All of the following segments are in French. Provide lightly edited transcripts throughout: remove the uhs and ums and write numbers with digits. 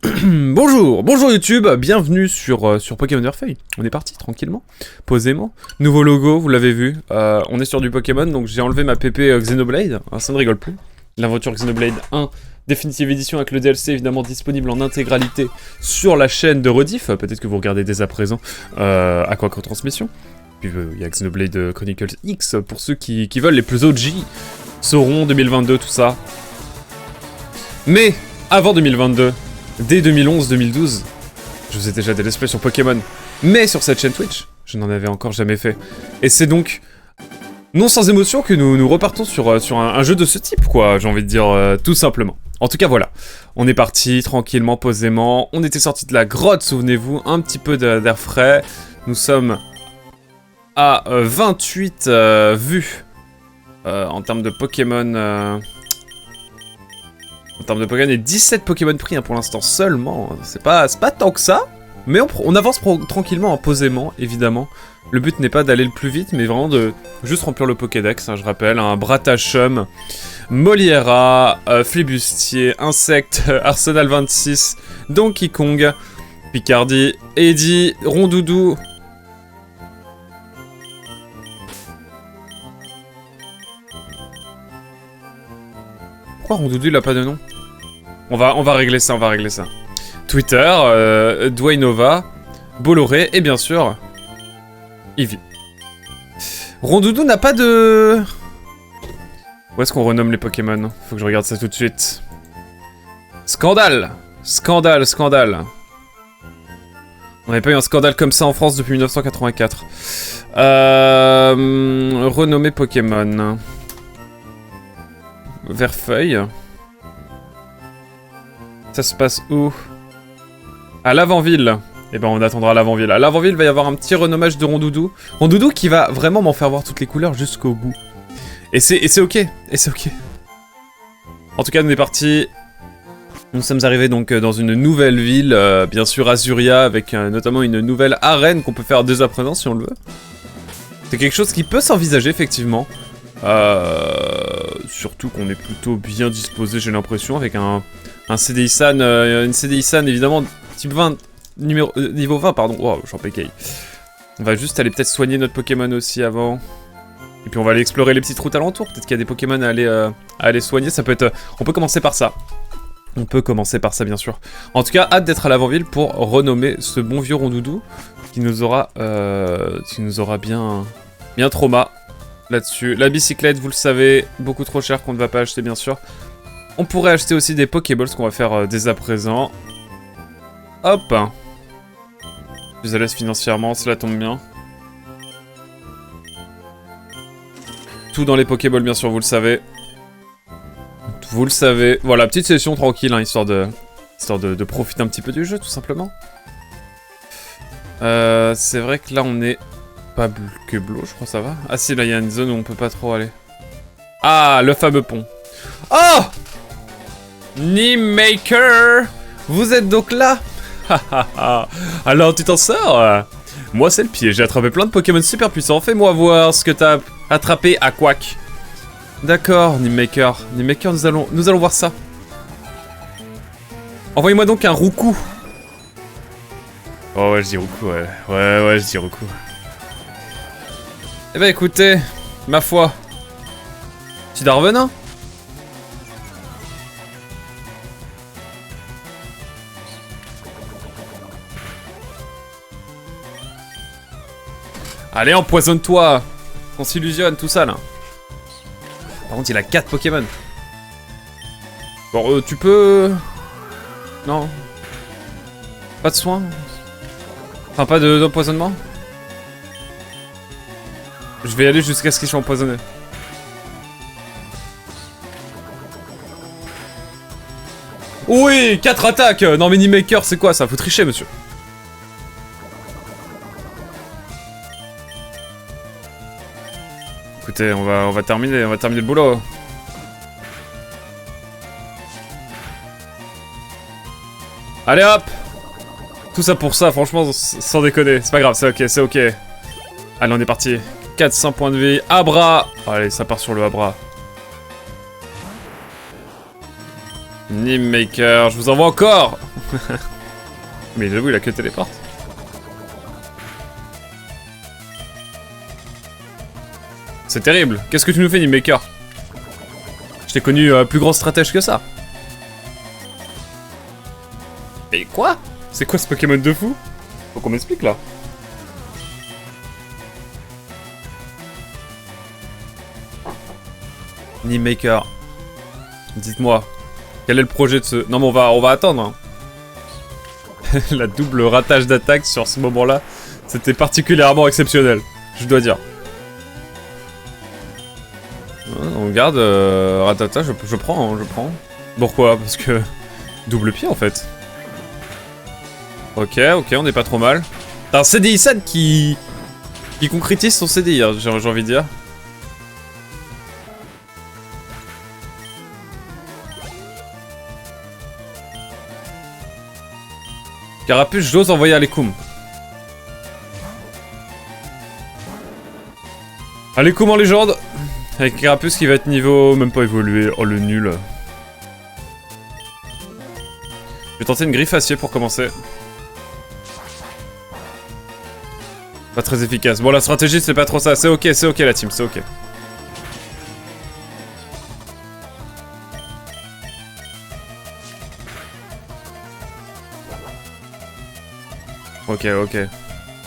Bonjour YouTube, bienvenue sur Pokémon Verfeuille. On est parti tranquillement, posément. Nouveau logo, vous l'avez vu. On est sur du Pokémon, donc j'ai enlevé ma PP Xenoblade. Ça ne rigole plus. L'aventure Xenoblade 1, définitive édition avec le DLC évidemment disponible en intégralité sur la chaîne de Rediff. Peut-être que vous regardez dès à présent à quoi retransmission. Puis il y a Xenoblade Chronicles X pour ceux qui veulent, les plus OG. Sauront 2022, tout ça. Mais avant 2022, dès 2011-2012, je faisais déjà des let's play sur Pokémon, mais sur cette chaîne Twitch, je n'en avais encore jamais fait. Et c'est donc, non sans émotion, que nous repartons sur un jeu de ce type, quoi, j'ai envie de dire, tout simplement. En tout cas, voilà, on est parti tranquillement, posément, on était sorti de la grotte, souvenez-vous, un petit peu d'air frais. Nous sommes à 28 vues en termes de Pokémon... En termes de Pokémon, et 17 Pokémon pris pour l'instant seulement. C'est pas tant que ça, mais on avance tranquillement, posément, évidemment. Le but n'est pas d'aller le plus vite, mais vraiment de juste remplir le Pokédex, je rappelle. Un Bratachum, Moliera, Flibustier, Insecte, Arsenal 26, Donkey Kong, Picardie, Eddie, Rondoudou. Pourquoi Rondoudou il a pas de nom? On va régler ça, Twitter, Dwaynova, Bolloré et bien sûr, Eevee. Rondoudou n'a pas de... Où est-ce qu'on renomme les Pokémon? Faut que je regarde ça tout de suite. Scandale! Scandale. On n'avait pas eu un scandale comme ça en France depuis 1984. Renommer Pokémon. Verfeuille. Ça se passe où? À l'Avant-Ville. Eh ben on attendra à l'Avant-Ville. À l'Avant-Ville, il va y avoir un petit renommage de Rondoudou. Rondoudou qui va vraiment m'en faire voir toutes les couleurs jusqu'au bout. Et c'est ok. En tout cas, on est parti. Nous sommes arrivés donc dans une nouvelle ville, bien sûr Azuria, avec notamment une nouvelle arène qu'on peut faire dès à présent si on le veut. C'est quelque chose qui peut s'envisager effectivement. Surtout qu'on est plutôt bien disposé, j'ai l'impression, avec un CDI San, une CDI San évidemment type 20, niveau 20 pardon, oh j'en pécaille. On va juste aller peut-être soigner notre Pokémon aussi avant. Et puis on va aller explorer les petites routes alentours, peut-être qu'il y a des Pokémon à aller soigner, ça peut être... On peut commencer par ça. Bien sûr. En tout cas, hâte d'être à l'Avant-Ville pour renommer ce bon vieux Rondoudou qui nous aura bien trauma là-dessus. La bicyclette, vous le savez, beaucoup trop cher qu'on ne va pas acheter bien sûr. On pourrait acheter aussi des Pokéballs, ce qu'on va faire dès à présent. Hop. Je suis à l'aise financièrement, cela tombe bien. Tout dans les Pokéballs, bien sûr, vous le savez. Voilà, petite session tranquille, hein, histoire de profiter un petit peu du jeu, tout simplement. C'est vrai que là, on est pas que bleu, je crois, ça va. Ah si, là, il y a une zone où on peut pas trop aller. Ah, le fameux pont. Oh! Nimemaker, vous êtes donc là? Alors tu t'en sors? Moi c'est le pied, j'ai attrapé plein de Pokémon super puissants. Fais-moi voir ce que t'as attrapé à Quack. D'accord, Nimemaker, nous allons voir ça. Envoyez-moi donc un Roucou. Oh ouais, je dis Roucou, ouais. Ouais, je dis Roucou. Eh ben écoutez, ma foi. Petit Darvenin. Allez, empoisonne-toi! On s'illusionne, tout ça, là. Par contre, il a 4 Pokémon. Bon, tu peux... Non. Pas de soins? Enfin, pas d'empoisonnement? Je vais y aller jusqu'à ce qu'ils soient empoisonnés. Oui, 4 attaques! Non, mais Nimemaker, c'est quoi ça? Faut tricher, monsieur. Écoutez, on va terminer le boulot. Allez hop! Tout ça pour ça, franchement, sans déconner. C'est pas grave, c'est ok. Allez, on est parti. 400 points de vie. Abra! Allez, ça part sur le Abra. Nimemaker, je vous envoie encore. Mais j'avoue, il a que téléporte. C'est terrible. Qu'est-ce que tu nous fais, Nimemaker? Je t'ai connu plus grand stratège que ça. Mais quoi? C'est quoi ce Pokémon de fou? Faut qu'on m'explique là. Nimemaker. Dites-moi. Quel est le projet de ce... Non mais on va attendre. Hein. La double ratage d'attaque sur ce moment-là, c'était particulièrement exceptionnel. Je dois dire. On garde Ratata, je prends, hein, je prends. Pourquoi? Parce que... Double pied en fait. Ok, on n'est pas trop mal. T'as un CDI San qui concrétise son CDI, hein, j'ai envie de dire. Carapuce, j'ose envoyer Alekoum. Alekoum en légende. Avec Carapuce qui va être niveau... même pas évolué. Oh le nul. Je vais tenter une griffe acier pour commencer. Pas très efficace. Bon, la stratégie, c'est pas trop ça. C'est ok la team, c'est ok. Ok.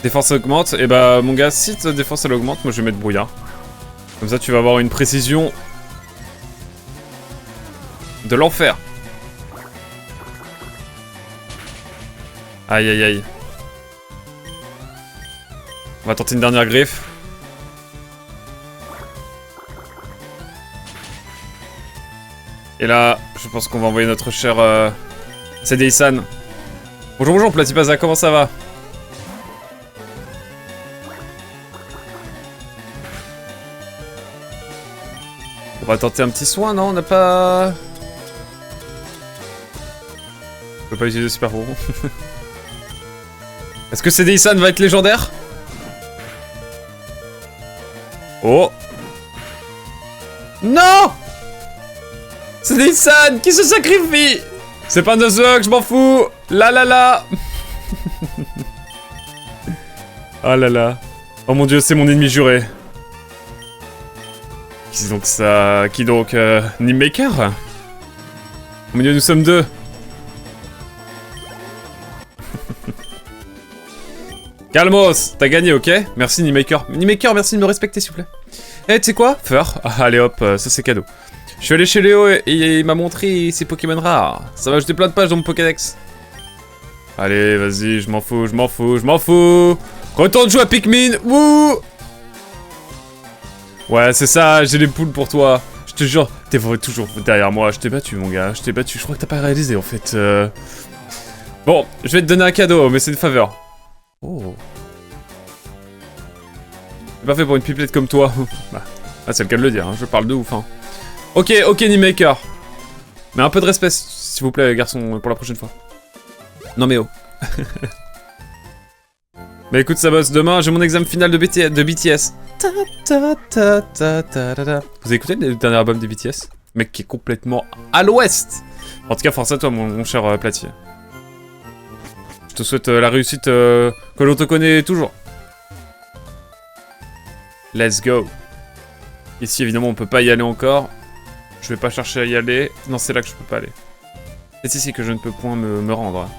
Défense augmente. Et bah, mon gars, si ta défense elle augmente, moi je vais mettre brouillard. Comme ça, tu vas avoir une précision de l'enfer. Aïe. On va tenter une dernière griffe. Et là, je pense qu'on va envoyer notre cher CDI-san. Bonjour, Platypaza, comment ça va? On va tenter un petit soin, non? On n'a pas... Je peux pas utiliser super pro. Est-ce que CDI-san va être légendaire? Oh! Non! CDI-san qui se sacrifie! C'est pas Nuzlocke, je m'en fous! La. Oh là là. Oh mon dieu, c'est mon ennemi juré. Qui donc ça... Qui donc... Nimemaker? Oh mon dieu, nous sommes deux. Calmos, t'as gagné, ok? Merci Nimemaker. Nimemaker, merci de me respecter, s'il vous plaît. Eh, tu sais quoi? Fur. Ah, allez hop, ça c'est cadeau. Je suis allé chez Léo et il m'a montré ses Pokémon rares. Ça va ajouter plein de pages dans mon Pokédex. Allez, vas-y, je m'en fous. Retourne jouer à Pikmin. Wouh! Ouais, c'est ça, j'ai les poules pour toi. Je te jure, t'es toujours derrière moi. Je t'ai battu, mon gars, je t'ai battu. Je crois que t'as pas réalisé, en fait. Bon, je vais te donner un cadeau, mais c'est une faveur. Oh. C'est pas fait pour une pipelette comme toi. Bah, c'est le cas de le dire, hein. Je parle de ouf, hein. Ok, Nimemaker. Mais un peu de respect, s'il vous plaît, garçon, pour la prochaine fois. Non mais oh. Bah écoute, ça bosse. Demain, j'ai mon examen final de BTS. Vous avez écouté le dernier album de BTS? Mec qui est complètement à l'ouest. En tout cas, force à toi, mon cher Platier. Je te souhaite la réussite que l'on te connaît toujours. Let's go. Ici, évidemment, on peut pas y aller encore. Je vais pas chercher à y aller. Non, c'est là que je peux pas aller. C'est ici que je ne peux point me rendre.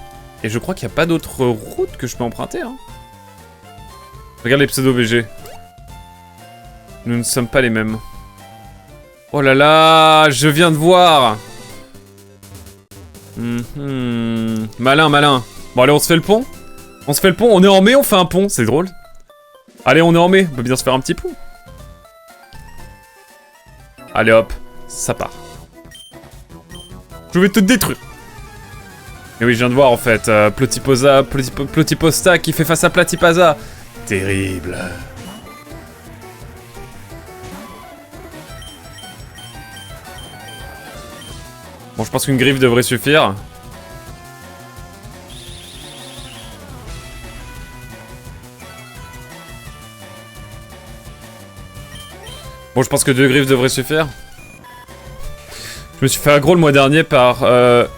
Et je crois qu'il n'y a pas d'autre route que je peux emprunter. Hein. Regarde les pseudo-VG. Nous ne sommes pas les mêmes. Oh là là, je viens de voir. Malin. Bon, allez, on se fait le pont. On est en mai, on fait un pont. C'est drôle. Allez, on est en mai. On peut bien se faire un petit pont. Allez, hop. Ça part. Je vais te détruire. Et oui, je viens de voir en fait. Platyposta qui fait face à Platypaza. Terrible. Bon, je pense qu'une griffe devrait suffire. Bon, je pense que 2 griffes devraient suffire. Je me suis fait aggro le mois dernier par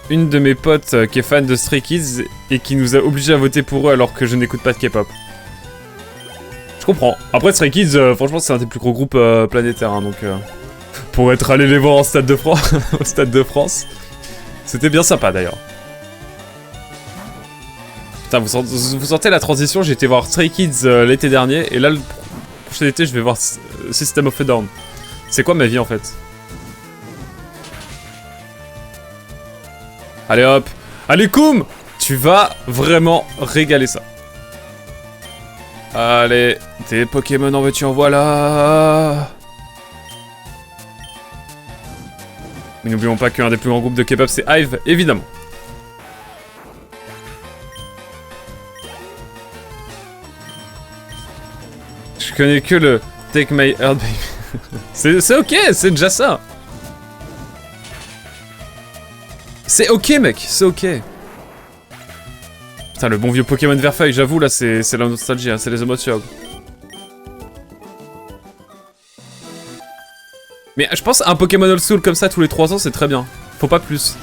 une de mes potes qui est fan de Stray Kids et qui nous a obligés à voter pour eux alors que je n'écoute pas de K-pop. Je comprends. Après Stray Kids, franchement c'est un des plus gros groupes planétaires, hein, donc pour être allé les voir en stade de France, au Stade de France, c'était bien sympa d'ailleurs. Putain, vous sentez la transition? J'ai été voir Stray Kids l'été dernier et là le prochain été je vais voir System of a Down. C'est quoi ma vie en fait? Allez hop. Allez Koum, tu vas vraiment régaler ça. Allez, tes Pokémon en veux-tu en voilà. Mais n'oublions pas qu'un des plus grands groupes de K-pop c'est Hive, évidemment. Je connais que le Take My Heart Baby. C'est ok, c'est déjà ça. C'est ok mec, c'est ok. Putain, le bon vieux Pokémon Verfeuille, j'avoue là c'est la nostalgie, hein, c'est les émotions. Mais je pense un Pokémon Old School comme ça tous les 3 ans c'est très bien. Faut pas plus.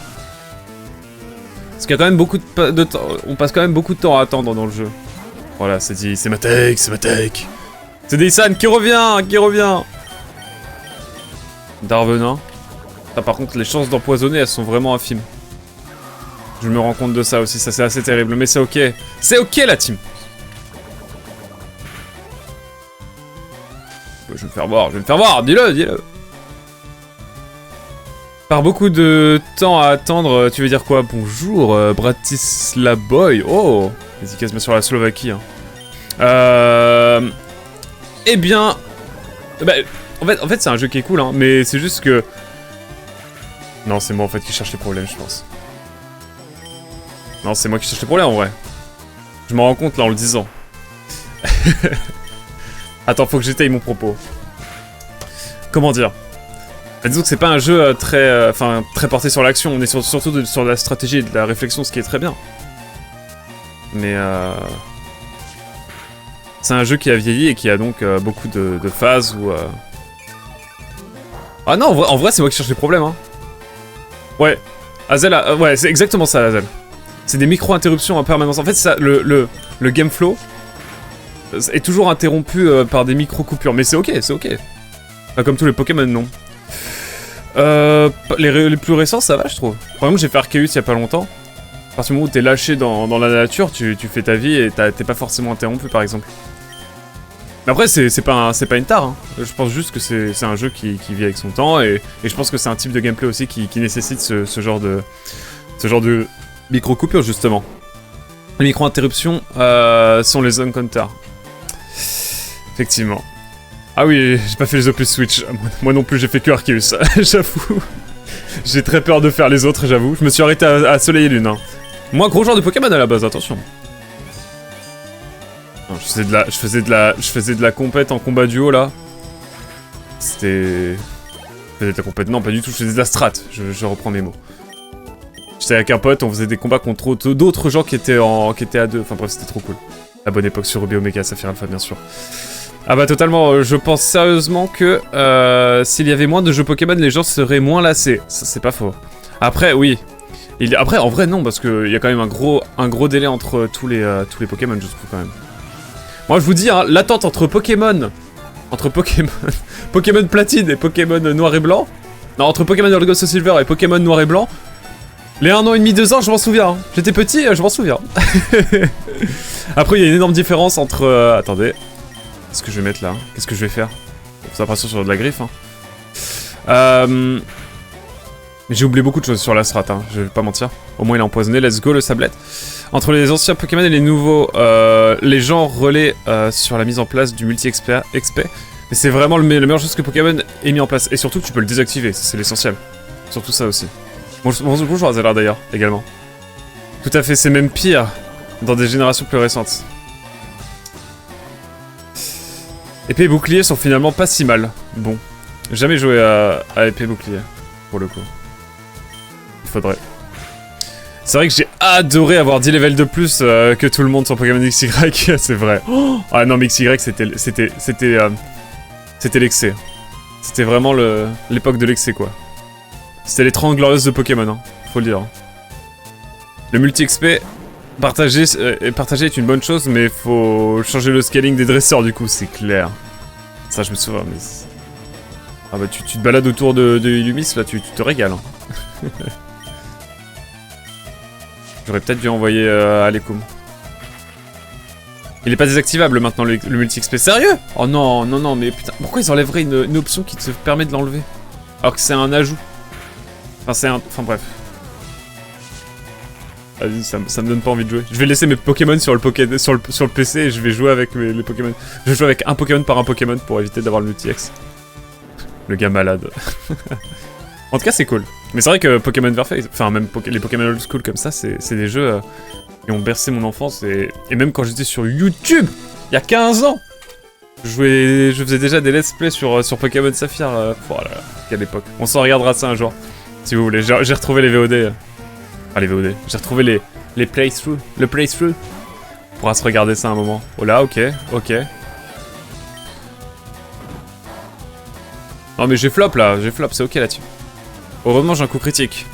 Parce qu'il y a quand même beaucoup de temps, on passe quand même beaucoup de temps à attendre dans le jeu. Voilà, c'est dit, c'est ma take, c'est ma take. C'est Daysan qui revient, qui revient. Darvenin. Ah, par contre les chances d'empoisonner elles sont vraiment infimes. Je me rends compte de ça aussi, ça c'est assez terrible, mais c'est ok. C'est ok la team. Je vais me faire voir, dis-le, dis-le. Par beaucoup de temps à attendre, tu veux dire quoi? Bonjour, Bratislavoy. Oh, dédicace bien sur la Slovaquie. Hein. Eh bien... Bah, en fait c'est un jeu qui est cool, hein, mais c'est juste que... Non, c'est moi en fait qui cherche les problèmes, je pense. Non, c'est moi qui cherche les problèmes en vrai. Je m'en rends compte là en le disant. Attends, faut que j'étaye mon propos. Comment dire? Disons que c'est pas un jeu très porté sur l'action, on est surtout sur la stratégie et de la réflexion, ce qui est très bien. Mais c'est un jeu qui a vieilli et qui a donc beaucoup de phases où... Ah non, en vrai c'est moi qui cherche les problèmes, hein. Ouais, Hazel ouais, c'est exactement ça, Hazel. C'est des micro-interruptions en permanence. En fait, ça, le game flow est toujours interrompu par des micro-coupures. Mais c'est ok, c'est ok. Pas comme tous les Pokémon, non. Les plus récents, ça va, je trouve. Par exemple, j'ai fait Arceus il y a pas longtemps. À partir du moment où t'es lâché dans la nature, tu fais ta vie et t'es pas forcément interrompu, par exemple. Mais après, c'est pas une tare, hein. Je pense juste que c'est un jeu qui vit avec son temps et je pense que c'est un type de gameplay aussi qui nécessite ce genre de micro-coupures, justement. Les micro-interruptions sont les encounters. Effectivement. Ah oui, j'ai pas fait les Opus Switch. Moi non plus, j'ai fait que Arceus, j'avoue. J'ai très peur de faire les autres, j'avoue. Je me suis arrêté à Soleil et Lune. Hein. Moi, gros joueur de Pokémon à la base, attention. Non, je faisais de la compète en combat duo, là. C'était... Je faisais de la compète... Non, pas du tout, je faisais de la strat. Je reprends mes mots. J'étais avec un pote, on faisait des combats contre d'autres gens qui étaient à deux. Enfin bref, c'était trop cool. La bonne époque sur Ruby Omega, Saphir Alpha, bien sûr. Ah bah totalement, je pense sérieusement que s'il y avait moins de jeux Pokémon, les gens seraient moins lassés. Ça, c'est pas faux. Après, oui. Après, en vrai, non, parce qu'il y a quand même un gros délai entre tous les Pokémon, je trouve, quand même. Moi, je vous dis, hein, l'attente entre Pokémon... Pokémon Platine et Pokémon Noir et Blanc... Non, entre Pokémon Gold Soul Silver et Pokémon Noir et Blanc... Les 1 an et demi, 2 ans, je m'en souviens. Hein. J'étais petit, je m'en souviens. Après, il y a une énorme différence entre... attendez. Qu'est-ce que je vais mettre là? Qu'est-ce que je vais faire? Ça va passer sur de la griffe. Hein. J'ai oublié beaucoup de choses sur la strat, hein. Je vais pas mentir. Au moins, il est empoisonné. Let's go, le sablette. Entre les anciens Pokémon et les nouveaux, les gens relaient sur la mise en place du multi-XP. Mais c'est vraiment la meilleure chose que Pokémon ait mis en place. Et surtout, tu peux le désactiver. C'est l'essentiel. Surtout ça aussi. Bonjour Azelar d'ailleurs, également. Tout à fait, c'est même pire dans des générations plus récentes. Épée et bouclier sont finalement pas si mal. Bon, jamais joué à épée et bouclier, pour le coup. Il faudrait. C'est vrai que j'ai adoré avoir 10 levels de plus que tout le monde sur Pokémon XY, c'est vrai. Oh ah non, mais XY c'était l'excès. C'était vraiment l'époque de l'excès, quoi. C'était les 30 glorieuses de Pokémon, hein, faut le dire. Le multi-XP, partager est une bonne chose, mais faut changer le scaling des dresseurs du coup, c'est clair. Ça, je me souviens, mais... Ah bah tu te balades autour de Illumis, là, tu te régales. Hein. J'aurais peut-être dû envoyer Alekoum. Il est pas désactivable maintenant, le multi-XP. Sérieux? Oh non, non, non, mais putain, pourquoi ils enlèveraient une option qui te permet de l'enlever? Alors que c'est un ajout. Enfin, c'est un... Enfin, bref. Vas-y, ça me donne pas envie de jouer. Je vais laisser mes Pokémon sur le PC et je vais jouer avec les Pokémon. Je vais jouer avec un Pokémon par un Pokémon pour éviter d'avoir le multi-X. Le gars malade. En tout cas, c'est cool. Mais c'est vrai que Pokémon Verface, enfin même les Pokémon Old School comme ça, c'est des jeux qui ont bercé mon enfance. Et même quand j'étais sur YouTube, il y a 15 ans, je faisais déjà des let's play sur Pokémon Saphir. Voilà, quelle époque. On s'en regardera ça un jour, si vous voulez. J'ai retrouvé les VOD. Ah, les VOD. J'ai retrouvé les playthroughs. Le playthrough. On pourra se regarder ça un moment. Oh là, ok, ok. Non mais j'ai flop là, c'est ok là-dessus. Heureusement j'ai un coup critique.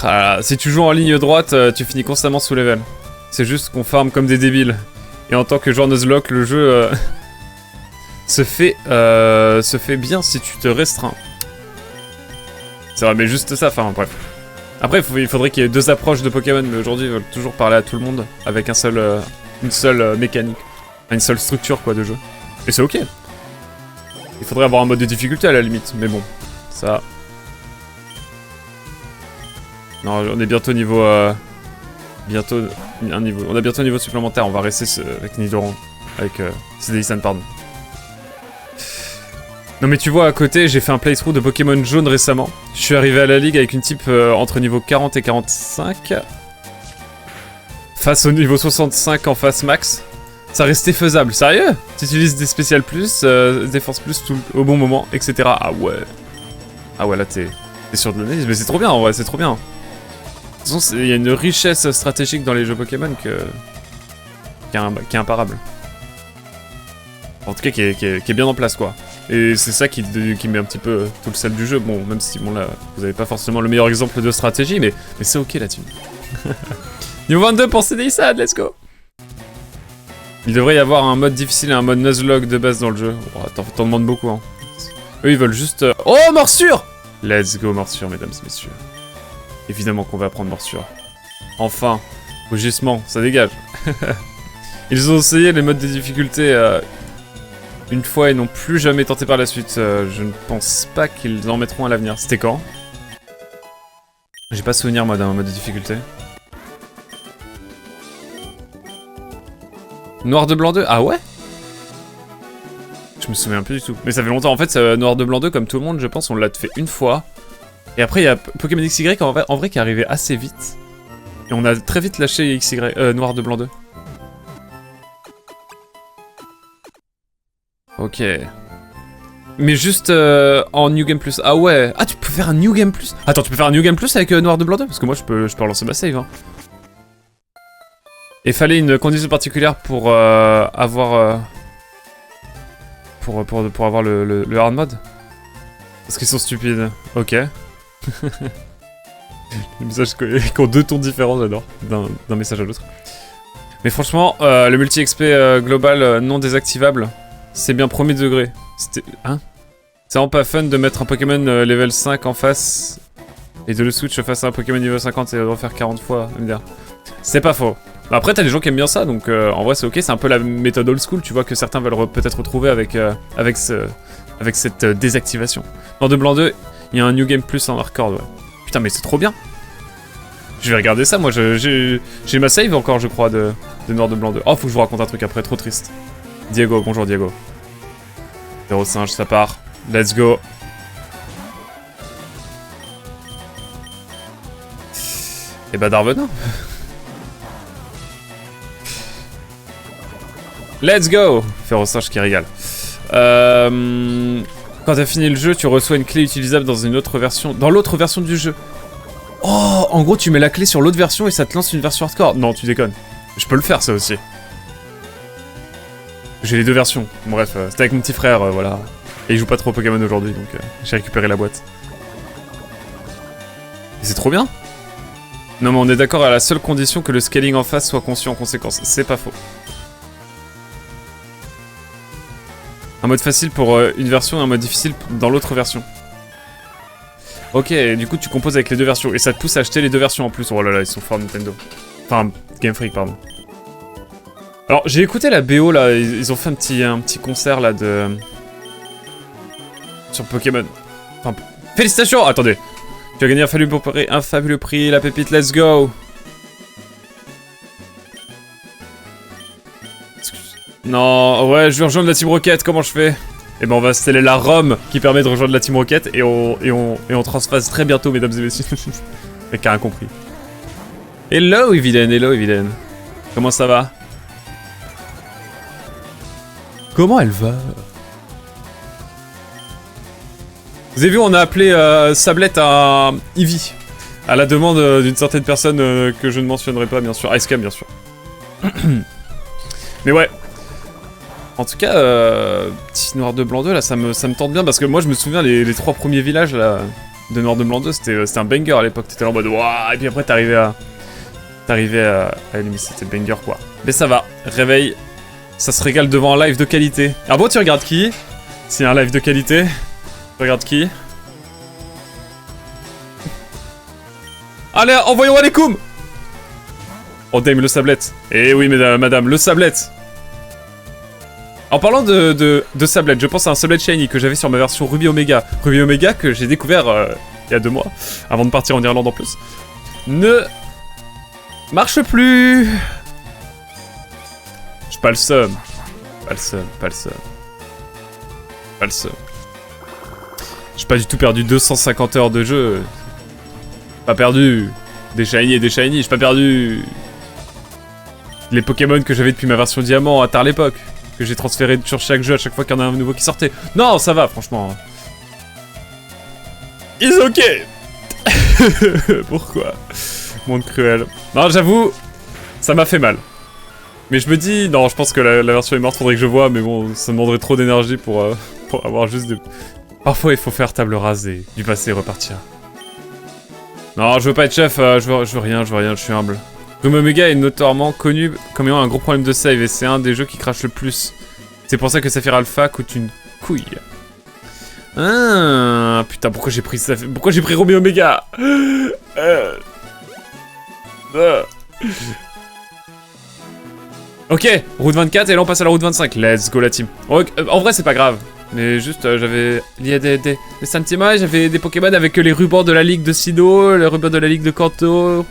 Ah, si tu joues en ligne droite, tu finis constamment sous level. C'est juste qu'on farm comme des débiles. Et en tant que joueur Nuzlocke, le jeu se fait bien si tu te restreins. C'est vrai, mais juste ça, enfin bref. Après, il faudrait qu'il y ait deux approches de Pokémon, mais aujourd'hui ils veulent toujours parler à tout le monde avec une seule mécanique. Une seule structure quoi de jeu. Et c'est ok. Il faudrait avoir un mode de difficulté à la limite, mais bon, ça... Non, on est bientôt niveau... Bientôt un niveau... On a bientôt un niveau supplémentaire, on va rester avec Nidoran. Avec Cédélisane, pardon. Non mais tu vois, à côté, j'ai fait un playthrough de Pokémon jaune récemment. Je suis arrivé à la ligue avec une type entre niveau 40 et 45. Face au niveau 65 en face max. Ça restait faisable, sérieux? Tu utilises des spéciales plus, défense plus au bon moment, etc. Ah ouais. Ah ouais, là t'es sur de l'analyse, mais c'est trop bien en vrai, c'est trop bien. De toute façon, il y a une richesse stratégique dans les jeux Pokémon qui est imparable. En tout cas, qui est bien en place quoi. Et c'est ça qui met un petit peu tout le sel du jeu. Bon, même si bon là, vous avez pas forcément le meilleur exemple de stratégie, mais c'est ok là-dessus. Niveau 22 pour Cédélisane, let's go! Il devrait y avoir un mode difficile et un mode Nuzlocke de base dans le jeu. Oh, t'en demandes beaucoup, hein. Eux, ils veulent juste... Oh, morsure! Let's go, morsure, mesdames et messieurs. Évidemment qu'on va prendre morsure. Enfin, rugissement, ça dégage. Ils ont essayé les modes de difficulté une fois et n'ont plus jamais tenté par la suite. Je ne pense pas qu'ils en mettront à l'avenir. C'était quand? J'ai pas souvenir, moi, d'un mode de difficulté. Noir de blanc 2? Ah ouais? Je me souviens plus du tout. Mais ça fait longtemps. En fait, Noir de blanc 2, comme tout le monde, je pense, on l'a fait une fois. Et après, il y a Pokémon XY en vrai qui est arrivé assez vite. Et on a très vite lâché Noir de blanc 2. Ok. Mais juste en New Game Plus. Ah ouais. Ah, tu peux faire un New Game Plus? Attends, tu peux faire un New Game Plus avec Noir de blanc 2? Parce que moi, je peux relancer ma save, hein. Et fallait une condition particulière pour avoir... pour avoir le hard mode. Parce qu'ils sont stupides. Ok. Les messages qui ont deux tons différents, j'adore. D'un message à l'autre. Mais franchement, le multi-XP global non désactivable, c'est bien premier degré. C'était... Hein? C'est vraiment pas fun de mettre un Pokémon level 5 en face et de le switch face à un Pokémon niveau 50 et de le refaire 40 fois, me dire. C'est pas faux. Après, t'as des gens qui aiment bien ça, donc en vrai c'est ok, c'est un peu la méthode old school, tu vois, que certains veulent peut-être retrouver avec cette désactivation. Dans de blanc 2, il y a un New Game Plus en hardcore, ouais. Putain, mais c'est trop bien. Je vais regarder ça, moi j'ai ma save encore, je crois, de Noir de blanc 2. Oh, faut que je vous raconte un truc après, trop triste. Diego, bonjour Diego. 0,5, ça part. Let's go. Et bah Darvenin. Let's go! Férocinge qui régale. Quand t'as fini le jeu, tu reçois une clé utilisable dans une autre version. Dans l'autre version du jeu. Oh! En gros, tu mets la clé sur l'autre version et ça te lance une version hardcore. Non, tu déconnes. Je peux le faire, ça aussi. J'ai les deux versions. Bref, c'était avec mon petit frère, voilà. Et il joue pas trop au Pokémon aujourd'hui, donc j'ai récupéré la boîte. Et c'est trop bien. Non mais on est d'accord à la seule condition que le scaling en face soit conscient en conséquence. C'est pas faux. Un mode facile pour une version et un mode difficile dans l'autre version. Ok, du coup tu composes avec les deux versions. Et ça te pousse à acheter les deux versions en plus. Oh là là, ils sont forts Nintendo. Enfin, Game Freak, pardon. Alors, j'ai écouté la BO là, ils ont fait un petit concert là de... Sur Pokémon. Enfin, félicitations! Attendez. Tu as gagné un fabuleux prix, la pépite, let's go! Non, ouais, je veux rejoindre la Team Rocket, comment je fais? Eh ben on va installer la ROM qui permet de rejoindre la Team Rocket et on transphase très bientôt, mesdames et messieurs. Le mec a rien compris. Hello Eviden. Comment ça va? Comment elle va? Vous avez vu, on a appelé Sablette à Eevee. À la demande d'une certaine personne que je ne mentionnerai pas, bien sûr. Icecam, bien sûr. Mais ouais. En tout cas, petit Noir de Blanc 2, là, ça me tente bien. Parce que moi, je me souviens, les 3 premiers villages là, de Noir de Blanc 2, c'était un banger à l'époque. T'étais là en mode waouh. Et puis après, t'arrivais à limite, c'était banger, quoi. Mais ça va. Réveil. Ça se régale devant un live de qualité. Ah bon, tu regardes qui? S'il y a un live de qualité... Regarde qui? Allez, envoyons Alaikum! Oh Dame, le sablette. Eh oui, madame, le sablette. En parlant de sablette, je pense à un sablette shiny que j'avais sur ma version Ruby Omega. Ruby Omega que j'ai découvert il y a 2 mois, avant de partir en Irlande en plus. Ne marche plus. J'ai pas le seum. Pas le seum. J'ai pas du tout perdu 250 heures de jeu. Pas perdu. Des shiny, j'ai pas perdu. Les Pokémon que j'avais depuis ma version diamant à tard l'époque. Que j'ai transféré sur chaque jeu à chaque fois qu'il y en a un nouveau qui sortait. Non, ça va, franchement. It's ok. Pourquoi? Monde cruel. Non, j'avoue, ça m'a fait mal. Mais je me dis, non, je pense que la version est morte, faudrait que je vois, mais bon, ça demanderait trop d'énergie pour avoir juste de... Parfois, il faut faire table rase et du passé repartir. Non, je veux pas être chef, je veux rien, je suis humble. Ruby Omega est notoirement connu comme ayant un gros problème de save et c'est un des jeux qui crache le plus. C'est pour ça que Saphir Alpha coûte une couille. Ah, putain, pourquoi j'ai pris Ruby Omega? Ok, route 24 et là on passe à la route 25. Let's go la team. En vrai, c'est pas grave. Mais juste, j'avais... Il y a des sentiments, j'avais des Pokémon avec les rubans de la ligue de Sinnoh, les rubans de la ligue de Kanto,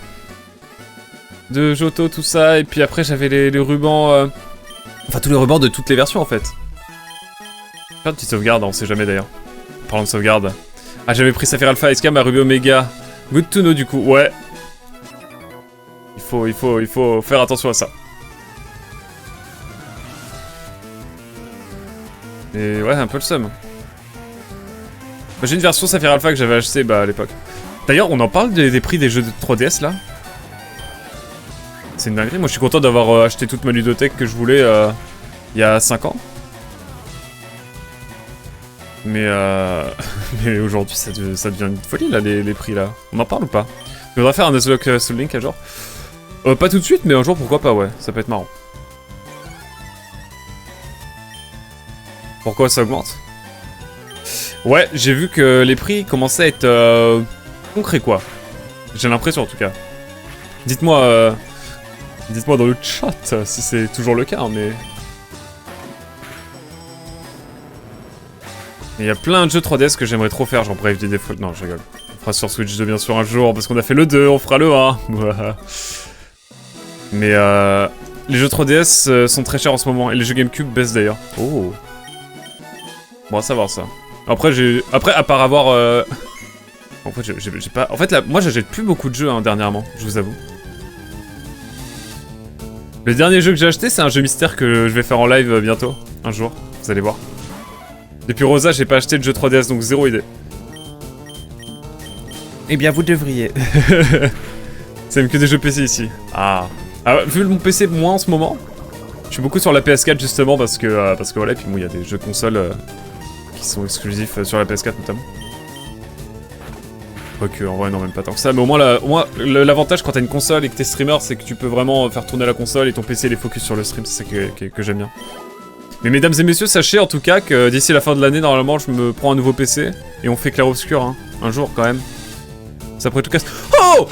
de Johto, tout ça, et puis après j'avais les rubans... Enfin, tous les rubans de toutes les versions, en fait. Faire une petite sauvegarde, on sait jamais d'ailleurs. Parlant de sauvegarde. Ah, j'avais pris Saphir Alpha, Icecam à Ruby Omega. Good to know, du coup, ouais. Il faut faire attention à ça. Et ouais, un peu le seum. J'ai une version Saphir Alpha que j'avais acheté à l'époque. D'ailleurs, on en parle des prix des jeux de 3DS là. C'est une dinguerie. Moi, je suis content d'avoir acheté toute ma ludothèque que je voulais il y a 5 ans. Mais mais aujourd'hui, ça devient une folie là, les prix là. On en parle ou pas? Je voudrais faire un Nuzlocke Soul Link un jour. Pas tout de suite, mais un jour, pourquoi pas, ouais. Ça peut être marrant. Pourquoi ça augmente? Ouais, j'ai vu que les prix commençaient à être concrets, quoi. J'ai l'impression, en tout cas. Dites-moi dans le chat si c'est toujours le cas, mais... Il y a plein de jeux 3DS que j'aimerais trop faire, genre Brave des Default... Non, je rigole. On fera sur Switch 2 bien sûr un jour, parce qu'on a fait le 2, on fera le 1. Mais les jeux 3DS sont très chers en ce moment, et les jeux GameCube baissent d'ailleurs. Oh. Bon, à savoir ça. Après, à part avoir... En fait, j'ai pas... En fait, là, moi, j'achète plus beaucoup de jeux, hein, dernièrement, je vous avoue. Le dernier jeu que j'ai acheté, c'est un jeu mystère que je vais faire en live bientôt, un jour, vous allez voir. Depuis Rosa, j'ai pas acheté de jeu 3DS, donc zéro idée. Eh bien, vous devriez. C'est même que des jeux PC ici. Ah, vu mon PC moins en ce moment, je suis beaucoup sur la PS4 justement parce que voilà, et puis bon, il y a des jeux console... qui sont exclusifs sur la PS4 notamment. Quoique, en vrai, non, même pas tant que ça. Mais au moins, l'avantage quand t'as une console et que t'es streamer, c'est que tu peux vraiment faire tourner la console et ton PC il est focus sur le stream. C'est ça que j'aime bien. Mais mesdames et messieurs, sachez en tout cas que d'ici la fin de l'année, normalement, je me prends un nouveau PC et on fait clair-obscur, hein. Un jour, quand même. Ça pourrait tout casser. Oh!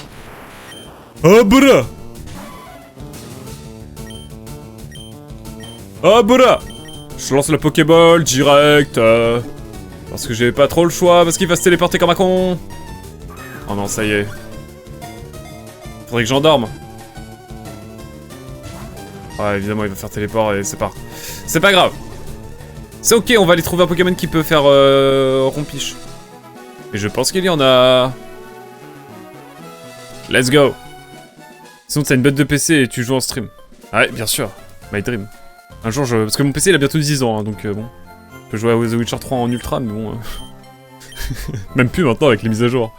Ah, bra! Ah, bra! Je lance la Pokéball direct. Parce que j'ai pas trop le choix, parce qu'il va se téléporter comme un con. Oh non, ça y est. Faudrait que j'endorme. Ouais, évidemment, il va faire téléport et c'est pas grave. C'est ok, on va aller trouver un Pokémon qui peut faire rompiche. Et je pense qu'il y en a. Let's go. Sinon, t'as une bête de PC et tu joues en stream. Ouais, bien sûr. My dream. Un jour, parce que mon PC, il a bientôt 10 ans, hein, donc bon. Je peux jouer à The Witcher 3 en ultra, mais bon... Même plus maintenant avec les mises à jour.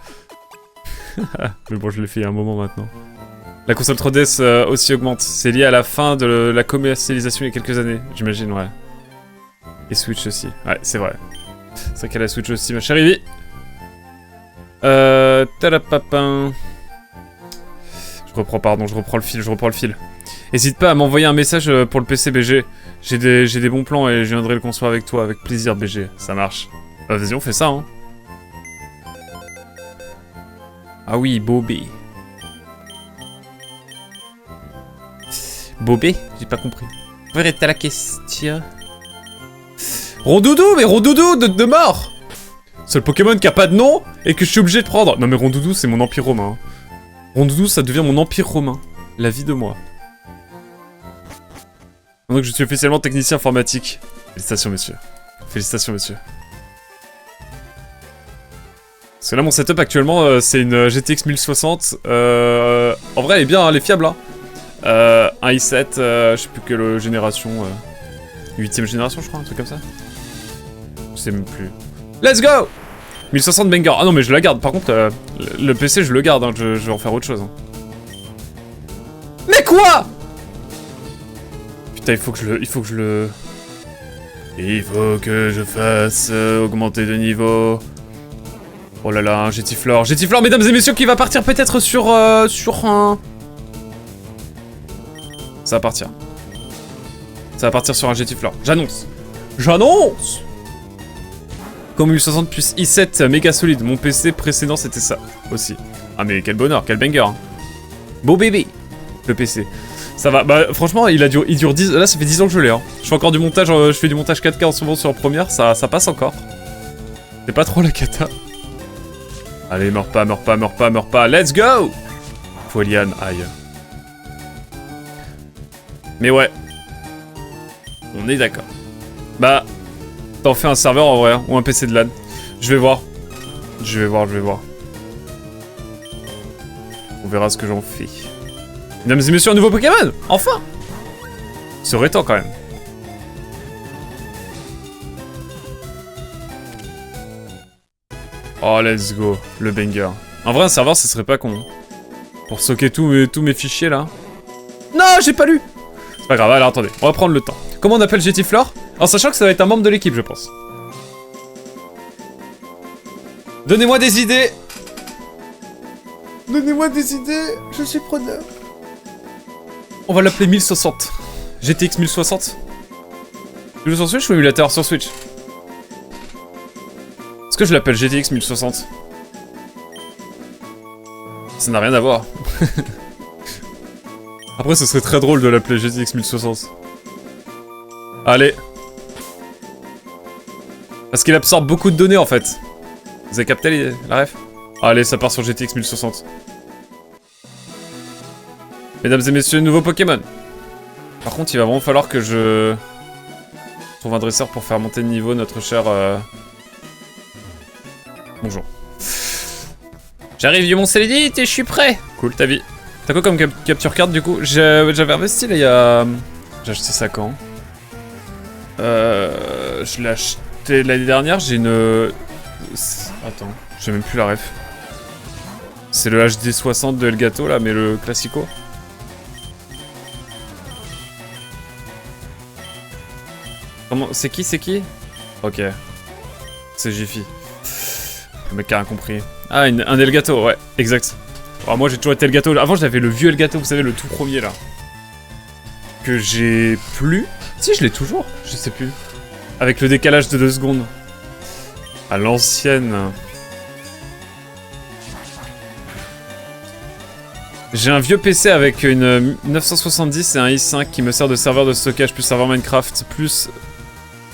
Mais bon, je l'ai fait il y a un moment maintenant. La console 3DS aussi augmente. C'est lié à la fin de la commercialisation il y a quelques années, j'imagine, ouais. Et Switch aussi. Ouais, c'est vrai. C'est vrai qu'elle a Switch aussi, ma chère Ivy. Talapapin. Je reprends le fil. N'hésite pas à m'envoyer un message pour le PC BG. J'ai des bons plans et je viendrai le construire avec toi, avec plaisir BG. Ça marche. Bah, vas-y, on fait ça, hein. Ah oui, Bobé. Bobé? J'ai pas compris. Where est la question? Rondoudou, mais Rondoudou de mort! C'est le Pokémon qui a pas de nom et que je suis obligé de prendre. Non mais Rondoudou, c'est mon empire romain. Rondoudou, ça devient mon empire romain. La vie de moi. Donc je suis officiellement technicien informatique. Félicitations, messieurs. Félicitations, messieurs. Parce que là, mon setup actuellement, c'est une GTX 1060. En vrai, elle est bien, elle est fiable. Hein. Un i7, je sais plus quelle génération. 8ème génération, je crois, un truc comme ça. Je sais même plus. Let's go! 1060 banger. Ah non, mais je la garde. Par contre, le PC, je le garde. Hein. Je vais en faire autre chose. Hein. Mais quoi? Putain, il faut que je fasse augmenter de niveau. Oh là là, un Jetiflore, mesdames et messieurs, qui va partir peut-être sur un... Ça va partir. Ça va partir sur un Jetiflore. J'annonce. Comme 1060 plus i7 méga solide. Mon PC précédent, c'était ça aussi. Ah mais quel bonheur, quel banger. Hein. Beau bébé, le PC. Ça va, bah franchement, il dure 10... Là, ça fait 10 ans que je l'ai. Hein. Je fais encore du montage, je fais du montage 4K en ce moment sur première, ça passe encore. C'est pas trop la cata. Allez, meurs pas, let's go! Folian, aïe. Mais ouais. On est d'accord. Bah, t'en fais un serveur en vrai, hein, ou un PC de LAN. Je vais voir. On verra ce que j'en fais. Mesdames et messieurs, un nouveau Pokémon! Enfin! Ça serait temps quand même. Oh, let's go, le banger. En vrai, un serveur, ça serait pas con. Pour stocker tous mes fichiers, là. Non, j'ai pas lu! C'est pas grave, alors attendez, on va prendre le temps. Comment on appelle Jetiflore? En sachant que ça va être un membre de l'équipe, je pense. Donnez-moi des idées! Donnez-moi des idées, je suis preneur. On va l'appeler 1060. GTX 1060. Tu joues sur Switch ou émulateur sur Switch? Est-ce que je l'appelle GTX 1060? Ça n'a rien à voir. Après, ce serait très drôle de l'appeler GTX 1060. Allez. Parce qu'il absorbe beaucoup de données, en fait. Vous avez capté la ref? Allez, ça part sur GTX 1060. Mesdames et messieurs, nouveau Pokémon. Par contre, il va vraiment falloir que je trouve un dresseur pour faire monter de niveau notre cher... Bonjour. J'arrive du Mont Sélénite et je suis prêt. Cool, ta vie. T'as quoi comme capture carte du coup? J'avais investi là il y a... J'ai acheté ça quand? Je l'ai acheté l'année dernière, j'ai une... Attends, j'ai même plus la ref. C'est le HD 60 de Elgato là, mais le classico. Comment... C'est qui? Ok. C'est Jiffy. Le mec qui a rien compris. Ah, un Elgato, ouais, exact. Alors moi j'ai toujours été Elgato. Avant j'avais le vieux Elgato, vous savez, le tout premier là. Que j'ai plus. Si, je l'ai toujours, je sais plus. Avec le décalage de 2 secondes. À l'ancienne. J'ai un vieux PC avec une 970 et un i5 qui me sert de serveur de stockage plus serveur Minecraft plus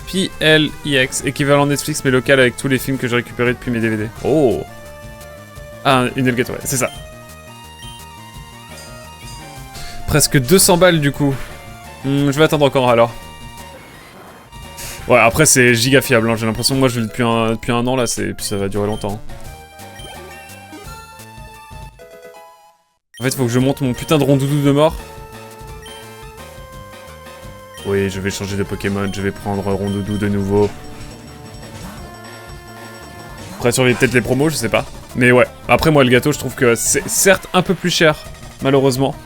PLIX, équivalent Netflix mais local avec tous les films que j'ai récupérés depuis mes DVD. Oh! Ah, une Elgato, ouais, c'est ça. Presque 200 balles du coup. Je vais attendre encore alors. Ouais, après c'est giga fiable, hein. J'ai l'impression que moi je l'ai depuis un an là, puis ça va durer longtemps. En fait, faut que je monte mon putain de rondoudou de mort. Oui, je vais changer de Pokémon, je vais prendre Rondoudou de nouveau. Après surveiller peut-être les promos, je sais pas. Mais ouais, après moi le gâteau, je trouve que c'est certes un peu plus cher, malheureusement.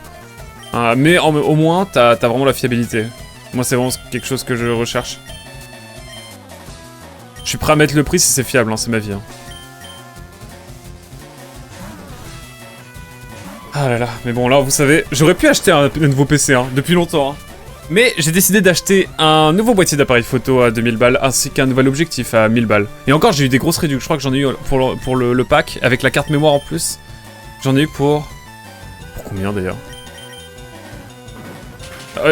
Mais au moins, t'as vraiment la fiabilité. Moi c'est vraiment quelque chose que je recherche. Je suis prêt à mettre le prix si c'est fiable, hein, c'est ma vie. Hein. Ah là là, mais bon là vous savez, j'aurais pu acheter un nouveau PC hein, depuis longtemps. Hein. Mais j'ai décidé d'acheter un nouveau boîtier d'appareil photo à 2000 balles ainsi qu'un nouvel objectif à 1000 balles. Et encore j'ai eu des grosses réductions, je crois que j'en ai eu pour le pack avec la carte mémoire en plus. J'en ai eu pour combien d'ailleurs?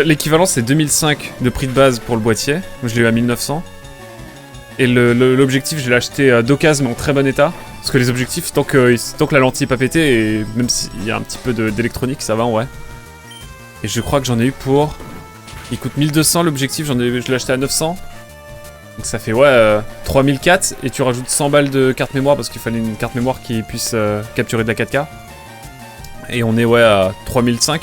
L'équivalent c'est 2005 de prix de base pour le boîtier, moi je l'ai eu à 1900. Et l'objectif je l'ai acheté d'occasion mais en très bon état. Parce que les objectifs, tant que la lentille est pas pétée, et même s'il y a un petit peu d'électronique, ça va en vrai. Et je crois que j'en ai eu pour... Il coûte 1200 l'objectif, je l'ai acheté à 900. Donc ça fait ouais 3004 et tu rajoutes 100 balles de carte mémoire parce qu'il fallait une carte mémoire qui puisse capturer de la 4K. Et on est ouais à 3005.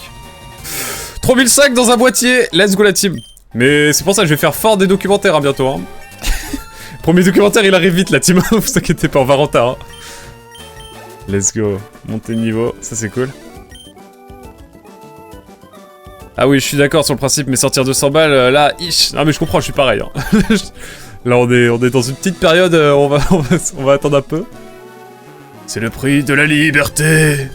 3005 dans un boîtier, let's go la team. Mais c'est pour ça que je vais faire fort des documentaires hein, bientôt. Hein. Premier documentaire il arrive vite la team, vous inquiétez pas, on va en retard. Hein. Let's go, monter de niveau, ça c'est cool. Ah oui, je suis d'accord sur le principe, mais sortir 200 balles, là, ish. Ah mais je comprends, je suis pareil. Hein. Là, on est dans une petite période, on va attendre un peu. C'est le prix de la liberté.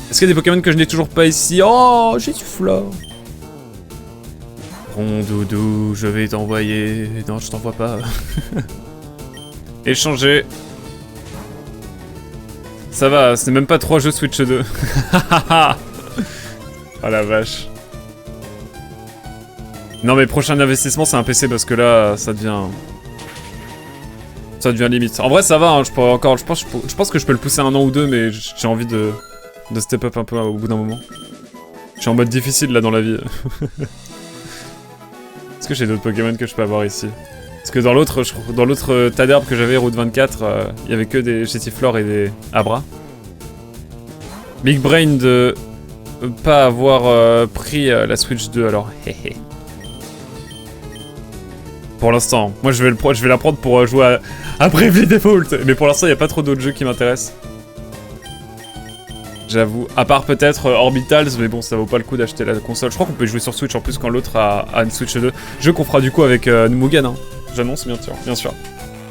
Est-ce qu'il y a des Pokémon que je n'ai toujours pas ici? Oh, j'ai du flore. Rondoudou, je vais t'envoyer... Non, je t'envoie pas. Échanger. Ça va, c'est même pas 3 jeux Switch 2. Oh la vache. Non mais prochain investissement c'est un PC parce que là ça devient limite. En vrai ça va, hein, je pense que je peux le pousser 1 an ou 2 mais j'ai envie de step up un peu au bout d'un moment. Je suis en mode difficile là dans la vie. Est-ce que j'ai d'autres Pokémon que je peux avoir ici? Parce que dans l'autre tas d'herbes que j'avais, Route 24, il y avait que des Chétiflore et des Abra. Big Brain de pas avoir pris la Switch 2 alors. Pour l'instant, moi je vais la prendre pour jouer à Bravely Default. Mais pour l'instant, il n'y a pas trop d'autres jeux qui m'intéressent. J'avoue, à part peut-être Orbitals, mais bon, ça vaut pas le coup d'acheter la console. Je crois qu'on peut jouer sur Switch en plus quand l'autre a une Switch 2. Jeu qu'on fera du coup avec Mugen, hein. J'annonce bien sûr.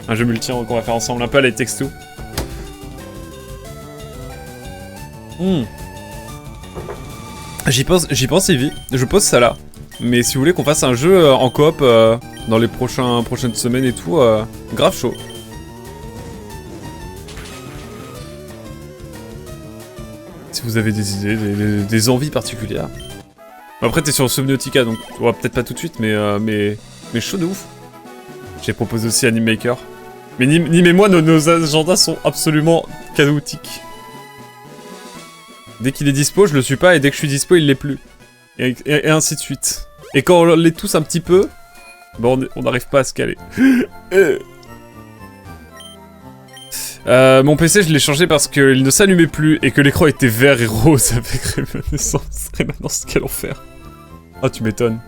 Un jeu multi qu'on va faire ensemble, un peu à la It Takes Two. J'y pense Evie, je pose ça là. Mais si vous voulez qu'on fasse un jeu en coop dans les prochaines semaines et tout, grave chaud. Si vous avez des idées, des envies particulières. Après t'es sur Subnautica donc on va peut-être pas tout de suite mais chaud de ouf. J'ai proposé aussi Animemaker. Mais Nim et moi nos agendas sont absolument chaotiques. Dès qu'il est dispo, je le suis pas, et dès que je suis dispo, il l'est plus. Et ainsi de suite. Et quand on l'est tous un petit peu, bon, on n'arrive pas à se caler. Mon PC, je l'ai changé parce qu'il ne s'allumait plus, et que l'écran était vert et rose avec Rémanence, quel enfer. Oh, tu m'étonnes.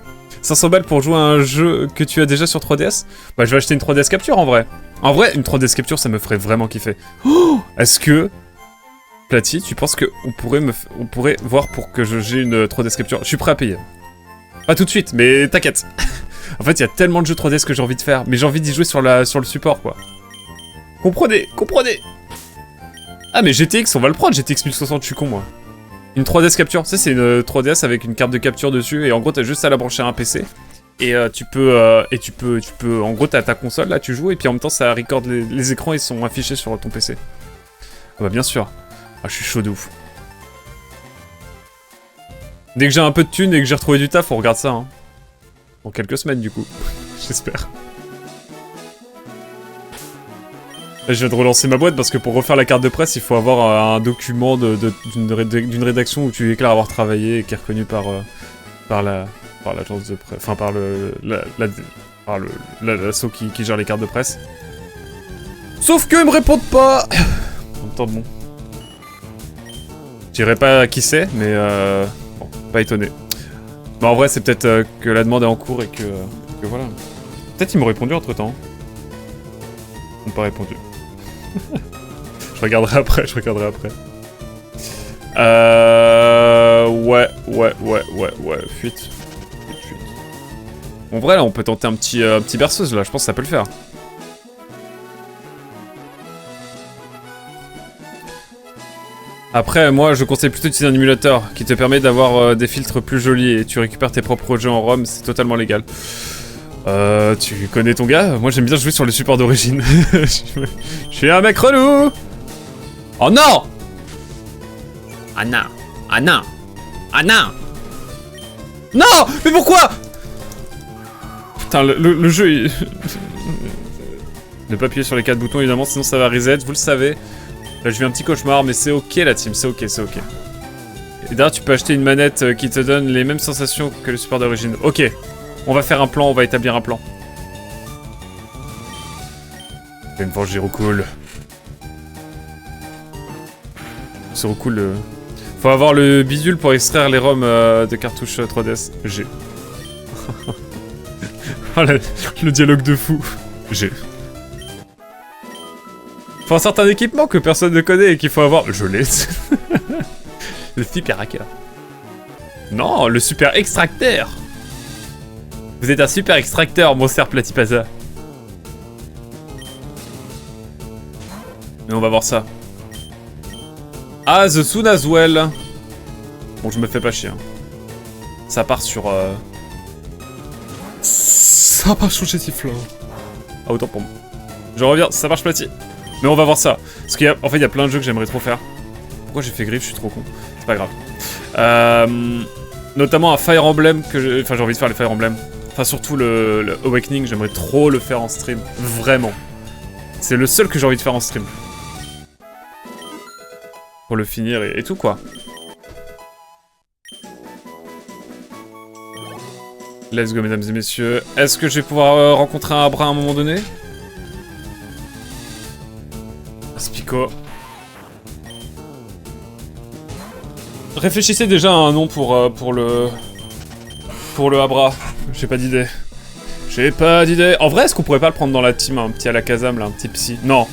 500 balles pour jouer à un jeu que tu as déjà sur 3DS? Bah, je vais acheter une 3DS Capture, en vrai. En vrai, une 3DS Capture, ça me ferait vraiment kiffer. Oh, est-ce que... Platy, tu penses qu'on pourrait voir pour que j'ai une 3DS Capture? Je suis prêt à payer. Pas tout de suite, mais t'inquiète. En fait, il y a tellement de jeux 3DS que j'ai envie de faire, mais j'ai envie d'y jouer sur le support, quoi. Comprenez, comprenez. Ah, mais GTX, on va le prendre, GTX 1060, je suis con, moi. Une 3DS capture, tu sais, c'est une 3DS avec une carte de capture dessus, et en gros, t'as juste à la brancher à un PC. Et tu peux, en gros, t'as ta console, là, tu joues, et puis en même temps, ça record les écrans, ils sont affichés sur ton PC. Ah bah, bien sûr. Ah, je suis chaud de ouf. Dès que j'ai un peu de thunes et que j'ai retrouvé du taf, on regarde ça, hein. Dans quelques semaines, du coup. J'espère. Là, je viens de relancer ma boîte parce que pour refaire la carte de presse, il faut avoir un document d'une rédaction où tu déclares avoir travaillé et qui est reconnu par l'agence de presse, enfin par l'assaut qui gère les cartes de presse. Sauf qu'ils me répondent pas. En même temps, bon. Je dirais pas qui c'est, mais bon, pas étonné. Bah en vrai, c'est peut-être que la demande est en cours et que voilà. Peut-être ils m'ont répondu entre-temps. Ils m'ont pas répondu. Je regarderai après, Ouais. Fuite. En vrai, là, on peut tenter un petit berceuse, là. Je pense que ça peut le faire. Après, moi, je conseille plutôt d'utiliser un émulateur qui te permet d'avoir des filtres plus jolis et tu récupères tes propres jeux en ROM, c'est totalement légal. Tu connais ton gars? Moi, j'aime bien jouer sur les supports d'origine. Je suis un mec relou! Oh non! Ah non! Ah non! Ah non! Non! Mais pourquoi? Putain, le jeu, il... Ne pas appuyer sur les 4 boutons, évidemment, sinon ça va reset, vous le savez. Là, je vis un petit cauchemar, mais c'est ok, la team, c'est ok. Et d'ailleurs, tu peux acheter une manette qui te donne les mêmes sensations que le support d'origine. Ok, on va faire un plan, on va établir un plan. Je vais me venger, cool. C'est cool. Faut avoir le bidule pour extraire les ROM de cartouches 3DS. G. Oh, le dialogue de fou. G. Faut un certain équipement que personne ne connaît et qu'il faut avoir. Je l'ai. Le super hacker. Non, le super extracteur. Vous êtes un super extracteur, Monster Platypasa. Mais on va voir ça. Ah, the soon as well. Bon, je me fais pas chier. Hein. Ça part sur... Ça part sur Jetifla. Ah, autant pour moi. Je reviens, ça marche Platy. Mais on va voir ça. Parce qu'en fait, il y a plein de jeux que j'aimerais trop faire. Pourquoi j'ai fait griffe? Je suis trop con. C'est pas grave. Notamment un Fire Emblem que j'ai... Enfin, j'ai envie de faire les Fire Emblem. Enfin, surtout le Awakening, j'aimerais trop le faire en stream. Vraiment. C'est le seul que j'ai envie de faire en stream. Pour le finir et tout, quoi. Let's go, mesdames et messieurs. Est-ce que je vais pouvoir rencontrer un bras à un moment donné? Spico. Réfléchissez déjà à un nom pour le Abra. J'ai pas d'idée. En vrai, est-ce qu'on pourrait pas le prendre dans la team, un petit à la Kazam, là, un petit psy? Non.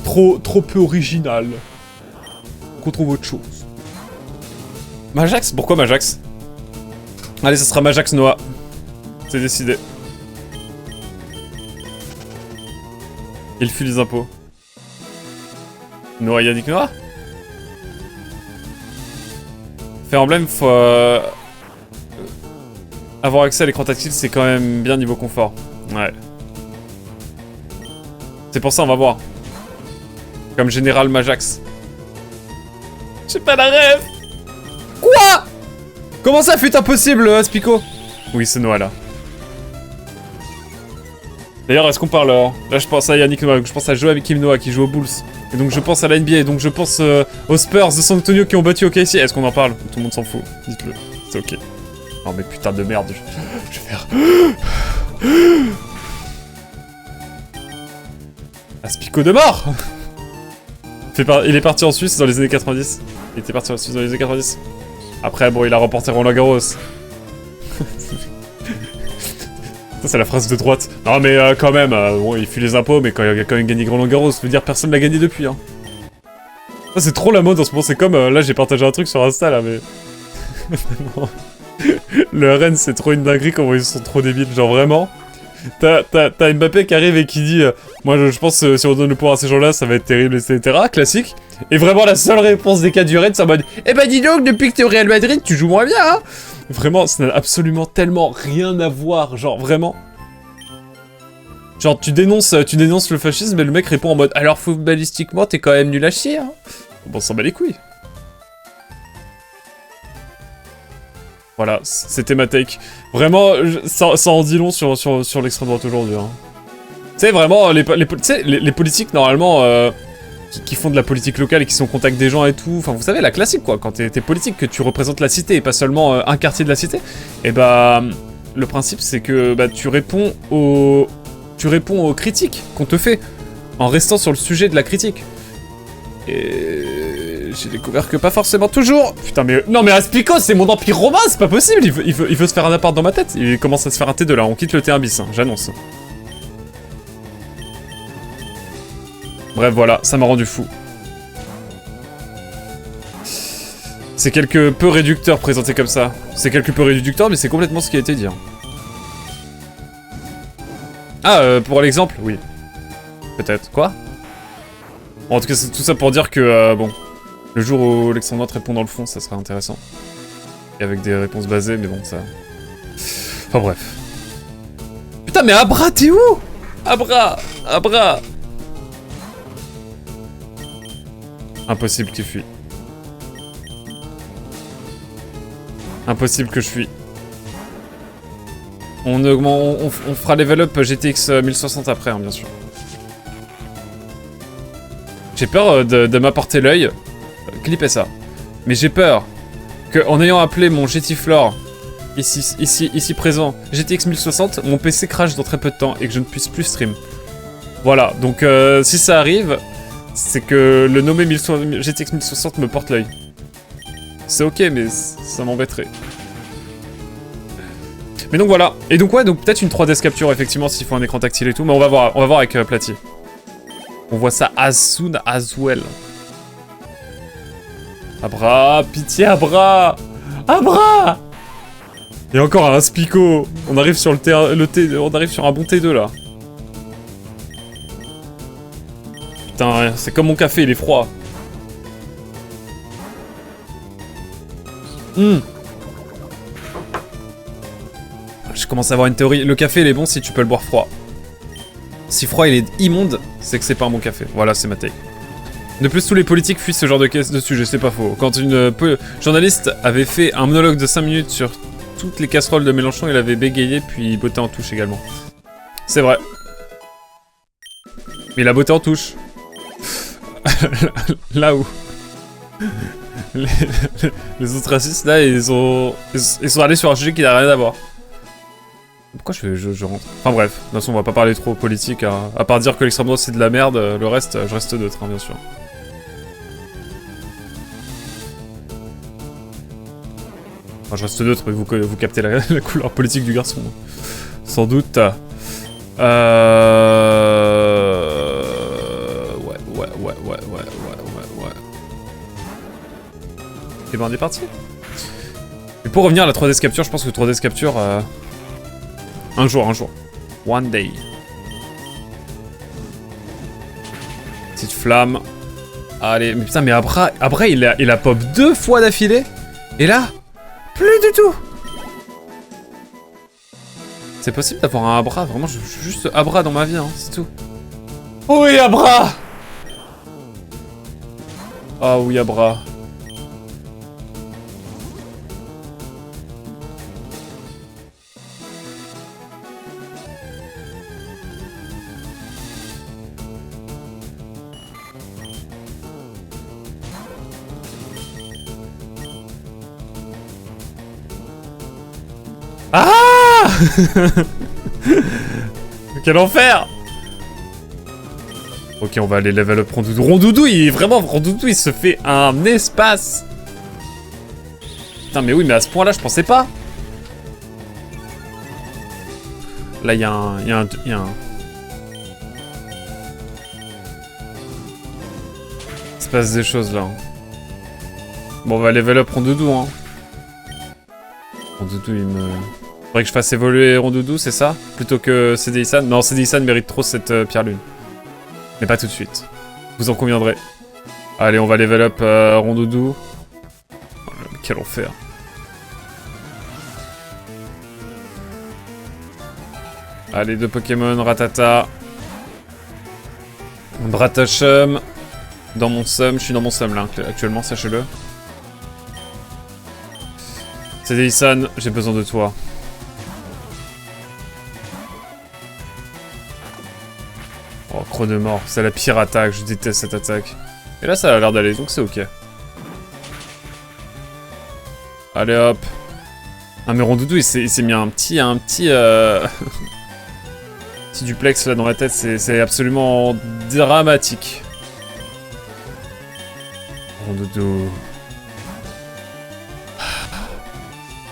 Trop peu original. Qu'on trouve autre chose. Majax? Pourquoi Majax? Allez, ça sera Majax Noah. C'est décidé. Il fuit les impôts. Noah Yannick Noah? Fire Emblem, faut... avoir accès à l'écran tactile, c'est quand même bien niveau confort. Ouais. C'est pour ça, on va voir. Comme Général Majax. J'ai pas la rêve. Quoi? Comment ça fut impossible, Spico? Oui, c'est Noah, là. D'ailleurs, est-ce qu'on parle... Là, je pense à Yannick Noah, je pense à Joachim Noah qui joue aux Bulls. Et donc, je pense à la NBA, et donc je pense aux Spurs de San Antonio qui ont battu OKC. Est-ce qu'on en parle? Tout le monde s'en fout. Dites-le. C'est ok. Non, mais putain de merde. Je vais faire... Ah, Spico de mort. Il est parti en Suisse dans les années 90. Il était parti en Suisse dans les années 90. Après, bon, il a remporté Roland Garros. Ça, c'est la phrase de droite. Non, mais quand même, bon, il fuit les impôts, mais quand il a quand même gagné Roland Garros, je veux dire, personne l'a gagné depuis. Hein. Ça, c'est trop la mode en ce moment. C'est comme, là, j'ai partagé un truc sur Insta, là, mais... Le RN, c'est trop une dinguerie comment ils sont trop débiles. Genre vraiment. T'as Mbappé qui arrive et qui dit moi je pense si on donne le pouvoir à ces gens-là, ça va être terrible, etc. Classique. Et vraiment la seule réponse des cas du RN, c'est en mode eh ben dis donc, depuis que t'es au Real Madrid, tu joues moins bien, hein. Vraiment, ça n'a absolument tellement rien à voir. Genre vraiment. Genre tu dénonces le fascisme et le mec répond en mode alors footballistiquement t'es quand même nul à chier, hein. Bon, on s'en bat les couilles. Voilà, c'était ma take. Vraiment, ça en dit long sur l'extrême droite aujourd'hui. Hein. Tu sais, vraiment, les politiques, normalement, qui font de la politique locale et qui sont en contact des gens et tout. Enfin, vous savez, la classique, quoi. Quand t'es politique, que tu représentes la cité et pas seulement un quartier de la cité, et bah, le principe, c'est que bah, tu réponds aux critiques qu'on te fait en restant sur le sujet de la critique. Et j'ai découvert que pas forcément toujours. Putain, mais non, mais Aspico, c'est mon empire romain, c'est pas possible. Il veut se faire un appart dans ma tête. Il commence à se faire un T2 là. On quitte le T1 bis, hein, j'annonce. Bref, voilà, ça m'a rendu fou. C'est quelque peu réducteur présenté comme ça. C'est quelque peu réducteur, mais c'est complètement ce qui a été dit. Hein. Ah, pour l'exemple, oui. Peut-être. Quoi? Bon, en tout cas, c'est tout ça pour dire que, bon, le jour où l'extrême droite répond dans le fond, ça serait intéressant. Et avec des réponses basées, mais bon, ça... Enfin, bref. Putain, mais Abra, t'es où? Abra! Impossible qu'il fuit. Impossible que je fuis. On fera level up GTX 1060 après, hein, bien sûr. J'ai peur de m'apporter l'œil. Clippez ça. Mais j'ai peur que, en ayant appelé mon GTFloor ici présent GTX 1060, mon PC crash dans très peu de temps et que je ne puisse plus stream. Voilà, donc si ça arrive, c'est que le nommé GTX 1060 me porte l'œil. C'est ok, mais ça m'embêterait. Mais donc voilà. Et donc ouais, donc peut-être une 3DS capture effectivement s'il faut un écran tactile et tout, mais on va voir avec Platy. On voit ça as soon as well. Abra, pitié Abra! Abra! Et encore un Spico. On arrive sur on arrive sur un bon T2 là. Putain, c'est comme mon café, il est froid. Je commence à avoir une théorie. Le café, il est bon si tu peux le boire froid. Si froid, il est immonde, c'est que c'est pas un bon café. Voilà, c'est ma take. De plus, tous les politiques fuient ce genre de sujet, c'est pas faux. Quand une journaliste avait fait un monologue de 5 minutes sur toutes les casseroles de Mélenchon, il avait bégayé puis botté en touche également. C'est vrai. Mais il a botté en touche. Là où... les autres racistes, là, ils sont allés sur un sujet qui n'a rien à voir. Pourquoi je rentre? Enfin bref, de toute façon on va pas parler trop politique, hein. À part dire que l'extrême droite c'est de la merde, le reste, je reste neutre, hein, bien sûr. Enfin je reste neutre, mais vous captez la couleur politique du garçon. Sans doute. Ouais. Et ben on est parti. Et pour revenir à la 3DS capture, je pense que 3DS capture... Un jour. One day. Petite flamme. Allez, mais putain, mais Abra il a pop 2 fois d'affilée. Et là, plus du tout. C'est possible d'avoir un Abra, vraiment, je suis juste Abra dans ma vie, hein, c'est tout. Oh oui, Abra. Ah oui, Abra. Ah. Quel enfer. Ok, on va aller level up Rondoudou. Rondoudou, il se fait un espace. Putain, mais oui, mais à ce point-là, je pensais pas. Là, il y a un... Il se passe des choses, là. Bon, on va level up Rondoudou, hein. Rondoudou, il me... Faudrait que je fasse évoluer Rondoudou, c'est ça? Plutôt que Cédéissan? Non, Cédéissan mérite trop cette pierre lune. Mais pas tout de suite. Vous en conviendrez. Allez, on va level up Rondoudou. Oh, quel enfer. Allez, 2 Pokémon, Ratata. Bratachum. Dans mon sum, je suis dans mon sum là, actuellement, sachez-le. Cédéissan, j'ai besoin de toi. Oh, Chronomort, c'est la pire attaque, je déteste cette attaque. Et là, ça a l'air d'aller, donc c'est ok. Allez hop. Ah mais Rondoudou, il s'est mis un petit petit duplex là dans la tête, c'est absolument dramatique. Rondoudou.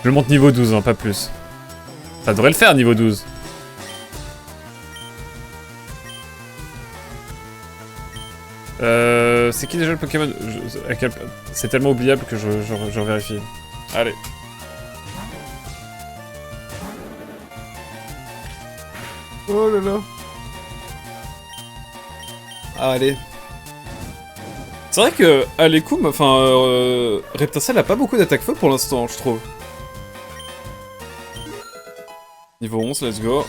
Je le monte niveau 12, hein, pas plus. Ça devrait le faire niveau 12. C'est qui déjà le Pokémon? C'est tellement oubliable que je vérifie. Allez. Oh là là. Allez. C'est vrai que Alekoum, enfin, Reptacell a pas beaucoup d'attaque feu pour l'instant, je trouve. Niveau 11, let's go.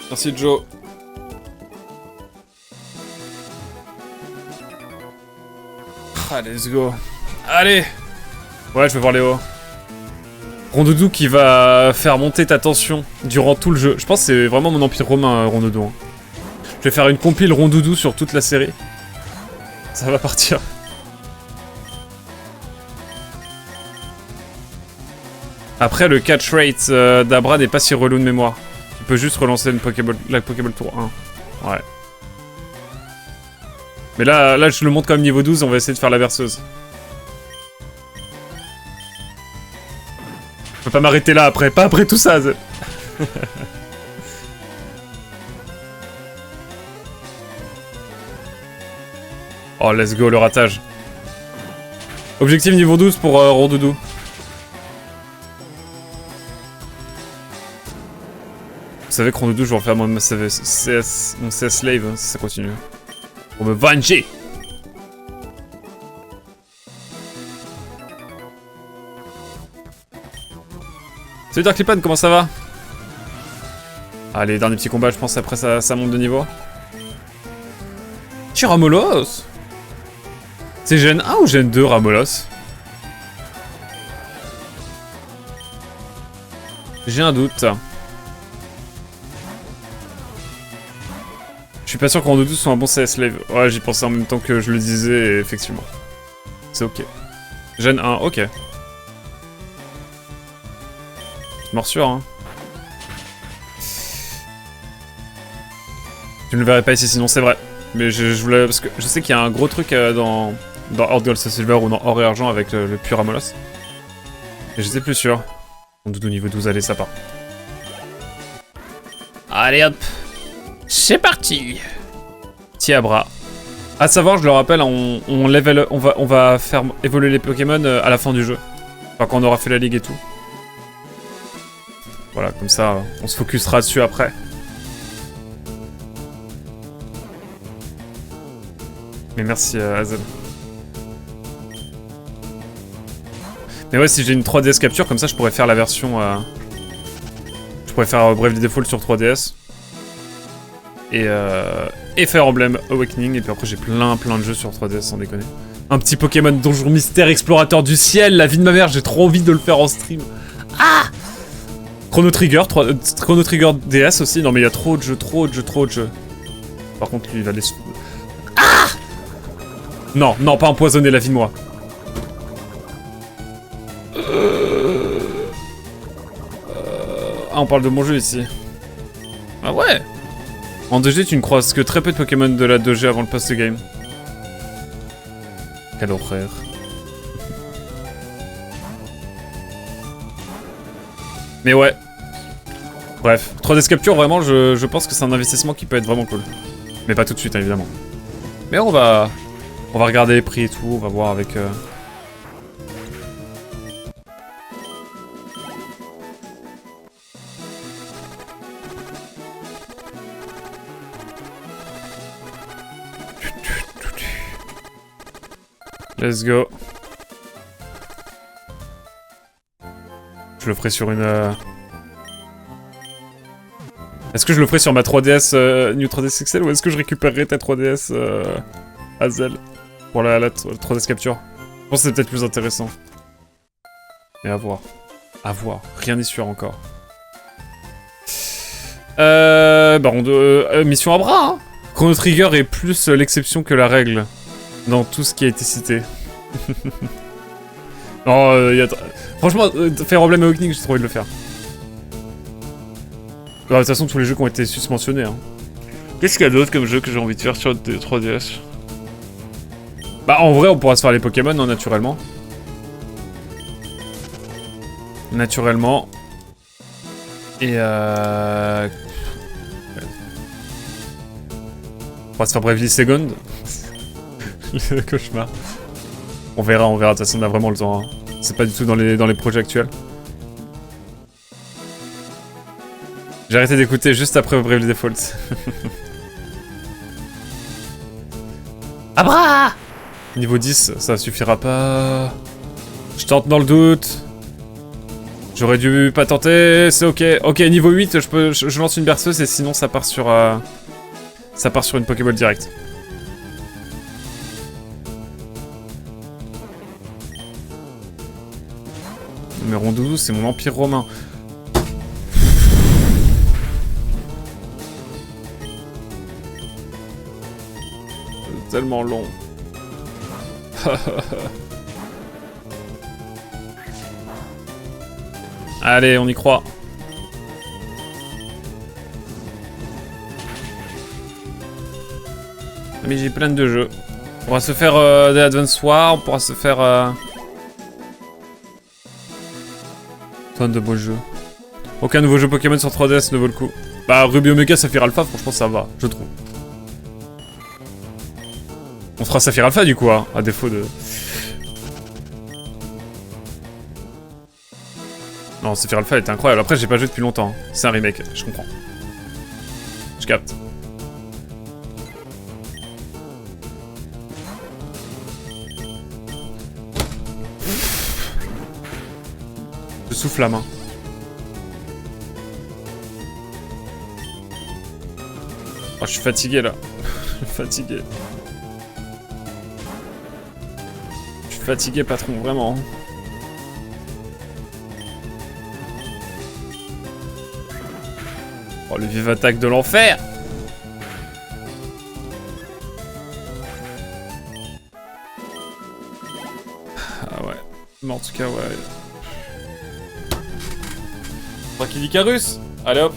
Merci Joe. Ah, let's go. Allez. Ouais, je vais voir Léo. Rondoudou qui va faire monter ta tension durant tout le jeu. Je pense que c'est vraiment mon empire romain, Rondoudou. Hein. Je vais faire une compile Rondoudou sur toute la série. Ça va partir. Après, le catch rate d'Abra n'est pas si relou de mémoire. Tu peux juste relancer la Pokéball Tour 1. Ouais. Mais là, je le montre comme niveau 12, on va essayer de faire la berceuse. Je peux pas m'arrêter là après, pas après tout ça. Oh, let's go, le ratage. Objectif niveau 12 pour Rondoudou. Vous savez que Rondoudou, je vais en faire mon CS Slave hein, si ça continue. Pour me venger. Salut Darklipan, comment ça va? Allez, dernier petit combat, je pense, après ça monte de niveau. Ramolos. C'est Gen 1 ou Gen 2, Ramolos? J'ai un doute. Je suis pas sûr que Rondoudou soit un bon CS Slave. Ouais, j'y pensais en même temps que je le disais, et effectivement. C'est ok. Gen 1, ok. Morsure, hein. Je ne le verrai pas ici, sinon c'est vrai. Mais je voulais... Parce que je sais qu'il y a un gros truc dans Horde Gold Silver ou dans Or et Argent avec le pur Amolos. Et j'étais plus sûr. Rondoudou niveau 12, allez, ça part. Allez hop. C'est parti. Petit Abra. A savoir, je le rappelle, on va faire évoluer les Pokémon à la fin du jeu. Enfin, quand on aura fait la ligue et tout. Voilà, comme ça, on se focusera dessus après. Mais merci Hazel. Mais ouais, si j'ai une 3DS capture, comme ça, je pourrais faire la version... Je pourrais faire Bravely Default sur 3DS. Et Fire Emblem Awakening. Et puis après, j'ai plein de jeux sur 3DS, sans déconner. Un petit Pokémon Donjon Mystère Explorateur du Ciel. La vie de ma mère, j'ai trop envie de le faire en stream. Ah! Chrono Trigger DS aussi. Non mais il y a trop de jeux. Par contre, lui, il va les... Ah! Non, non, pas empoisonner la vie de moi. Ah, on parle de mon jeu ici. Ah ouais! En 2G, tu ne croises que très peu de Pokémon de la 2G avant le post-game. Quel horreur. Mais ouais. Bref, 3DS Capture, vraiment, je pense que c'est un investissement qui peut être vraiment cool. Mais pas tout de suite, hein, évidemment. Mais on va regarder les prix et tout, on va voir avec... Let's go. Je le ferai sur une... Est-ce que je le ferai sur ma 3DS New 3DS XL ou est-ce que je récupérerai ta 3DS Hazel pour la 3DS Capture? Je pense que c'est peut-être plus intéressant. Mais à voir. À voir. Rien n'est sûr encore. Mission à bras, hein. Chrono Trigger est plus l'exception que la règle dans tout ce qui a été cité. Non, franchement, Fire Emblem Awakening, j'ai trop envie de le faire. De toute façon, tous les jeux qui ont été susmentionnés. Hein. Qu'est-ce qu'il y a d'autre comme jeu que j'ai envie de faire sur 3DS? Bah, en vrai, on pourra se faire les Pokémon, hein, naturellement. Naturellement. Et on va se faire Bravely Second. Le cauchemar. On verra, de toute façon on a vraiment le temps. Hein. C'est pas du tout dans les projets actuels. J'ai arrêté d'écouter juste après Bravely Default. Abra! Niveau 10, ça suffira pas. Je tente dans le doute. J'aurais dû pas tenter, c'est ok. Ok, niveau 8, je lance une berceuse et sinon ça part sur une Pokéball direct. Numéro 12, c'est mon empire romain. C'est tellement long. Allez, on y croit. Mais j'ai plein de jeux. On pourra se faire des Advance Wars, on pourra se faire... Tonne de beaux jeux. Aucun nouveau jeu Pokémon sur 3DS ne vaut le coup. Bah, Ruby Omega Saphir Alpha, franchement ça va, je trouve. On fera Saphir Alpha du coup, hein, à défaut de... Non, Saphir Alpha était incroyable. Après, j'ai pas joué depuis longtemps. C'est un remake, je comprends. Je capte. Je souffle la main. Oh, je suis fatigué là. Je suis fatigué. Je suis fatigué, patron, vraiment. Oh, le vive attaque de l'enfer! Ah ouais. Mais en tout cas, ouais. Tranquille Icarus! Allez hop!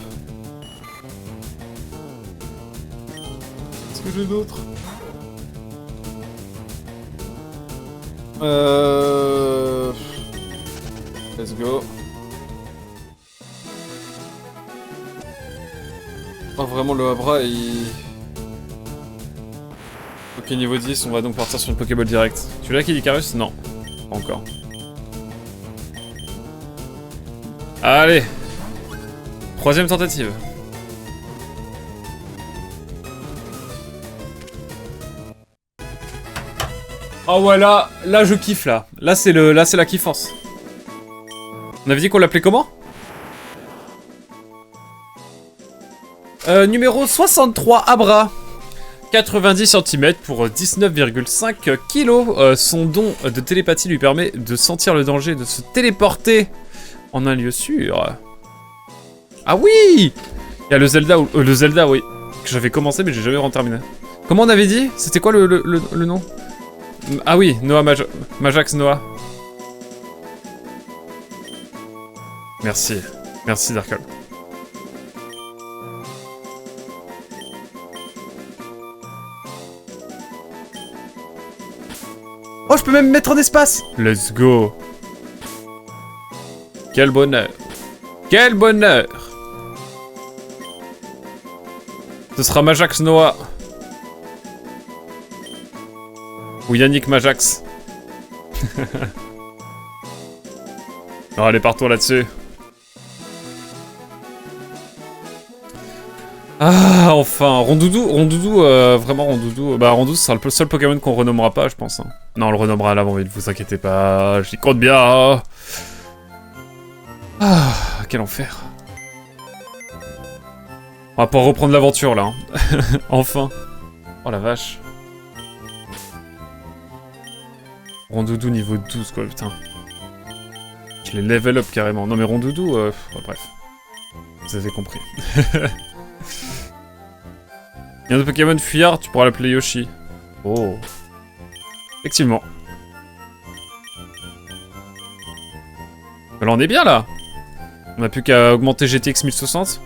Qu'est-ce que j'ai d'autre? Let's go. Oh, vraiment, le Abra, il... Ok, niveau 10, on va donc partir sur une Pokéball direct. Tu l'as, Kid Icarus? Non. Pas encore. Allez! Troisième tentative. Oh ouais, là je kiffe, là. Là, c'est la kiffance. On avait dit qu'on l'appelait comment? Numéro 63, Abra. 90 cm pour 19,5 kg. Son don de télépathie lui permet de sentir le danger, de se téléporter en un lieu sûr. Ah oui! Il y a le Zelda, oui. Que j'avais commencé, mais j'ai jamais terminé. Comment on avait dit? C'était quoi le nom? Ah oui, Noah Majax Noah. Merci. Merci, Darkol. Oh, je peux même me mettre en espace! Let's go! Quel bonheur! Quel bonheur! Ce sera Majax Noah. Ou Yannick Majax. Non, allez, partons là-dessus. Ah, enfin, Rondoudou, vraiment Rondoudou. Bah, Rondoudou, ce sera le seul Pokémon qu'on renommera pas, je pense. Hein. Non, on le renommera à l'avant, mais ne vous inquiétez pas, j'y compte bien. Ah, quel enfer. On va pouvoir reprendre l'aventure, là. Hein. Enfin. Oh la vache. Rondoudou niveau 12, quoi, putain. Je l'ai level up carrément. Non, mais Rondoudou, bref. Vous avez compris. Il y a un autre Pokémon fuyard, tu pourras l'appeler Yoshi. Oh. Effectivement. Là, on est bien, là. On a plus qu'à augmenter GTX 1060.